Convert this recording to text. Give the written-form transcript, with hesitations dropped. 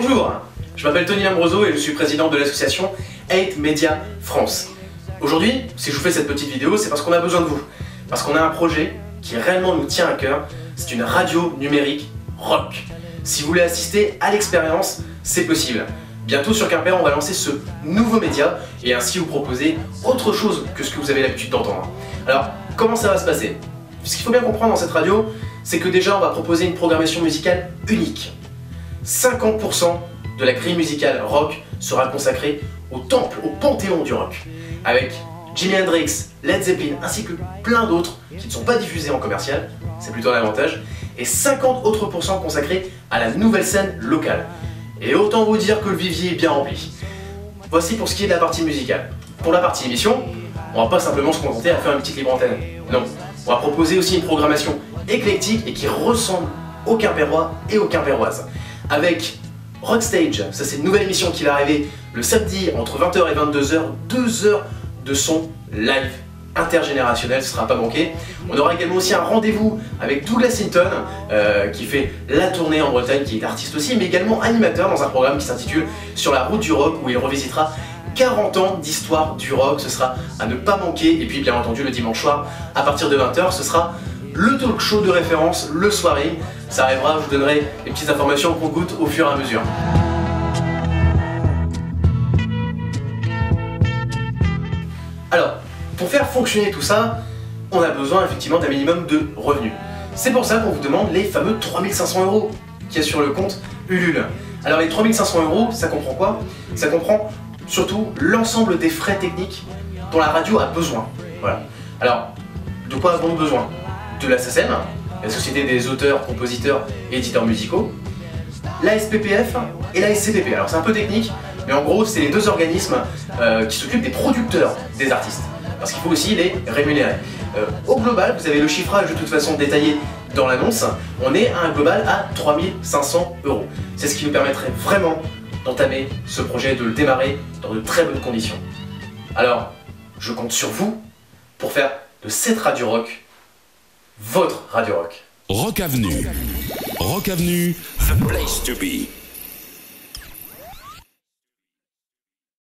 Bonjour, je m'appelle Tony Ambroso et je suis président de l'association 8 Media France. Aujourd'hui, si je vous fais cette petite vidéo, c'est parce qu'on a besoin de vous. Parce qu'on a un projet qui réellement nous tient à cœur, c'est une radio numérique rock. Si vous voulez assister à l'expérience, c'est possible. Bientôt sur Quimper, on va lancer ce nouveau média et ainsi vous proposer autre chose que ce que vous avez l'habitude d'entendre. Alors, comment ça va se passer? Ce qu'il faut bien comprendre dans cette radio, c'est que déjà on va proposer une programmation musicale unique. 50% de la grille musicale rock sera consacrée au temple, au panthéon du rock, avec Jimi Hendrix, Led Zeppelin ainsi que plein d'autres qui ne sont pas diffusés en commercial, c'est plutôt un avantage, et 50 autres pourcents consacrés à la nouvelle scène locale. Et autant vous dire que le vivier est bien rempli. Voici pour ce qui est de la partie musicale. Pour la partie émission, on va pas simplement se contenter à faire une petite libre antenne. Non, on va proposer aussi une programmation éclectique et qui ressemble aux Quimpérois et aux Quimpéroises. Avec Rockstage, ça c'est une nouvelle émission qui va arriver le samedi entre 20h et 22h, 2 heures de son live intergénérationnel, ce sera pas manqué. On aura également aussi un rendez-vous avec Douglas Hinton qui fait la tournée en Bretagne, qui est artiste aussi, mais également animateur dans un programme qui s'intitule Sur la route du rock, où il revisitera 40 ans d'histoire du rock, ce sera à ne pas manquer. Et puis bien entendu le dimanche soir, à partir de 20h, ce sera le talk show de référence, le soirée. Ça arrivera, je vous donnerai les petites informations qu'on goûte au fur et à mesure. Alors, pour faire fonctionner tout ça, on a besoin effectivement d'un minimum de revenus. C'est pour ça qu'on vous demande les fameux 3500 € qu'il y a sur le compte Ulule. Alors les 3500 €, ça comprend quoi? Ça comprend surtout l'ensemble des frais techniques dont la radio a besoin. Voilà. Alors, de quoi avons-nous besoin? De la SACEM, la Société des auteurs, compositeurs et éditeurs musicaux, la SPPF et la SCPP. Alors c'est un peu technique, mais en gros c'est les deux organismes qui s'occupent des producteurs des artistes, parce qu'il faut aussi les rémunérer. Au global, vous avez le chiffrage de toute façon détaillé dans l'annonce, on est à un global à 3500 €. C'est ce qui nous permettrait vraiment d'entamer ce projet, de le démarrer dans de très bonnes conditions. Alors, je compte sur vous pour faire de cette radio rock votre radio rock. Rock Avenue. Rock Avenue, the place to be.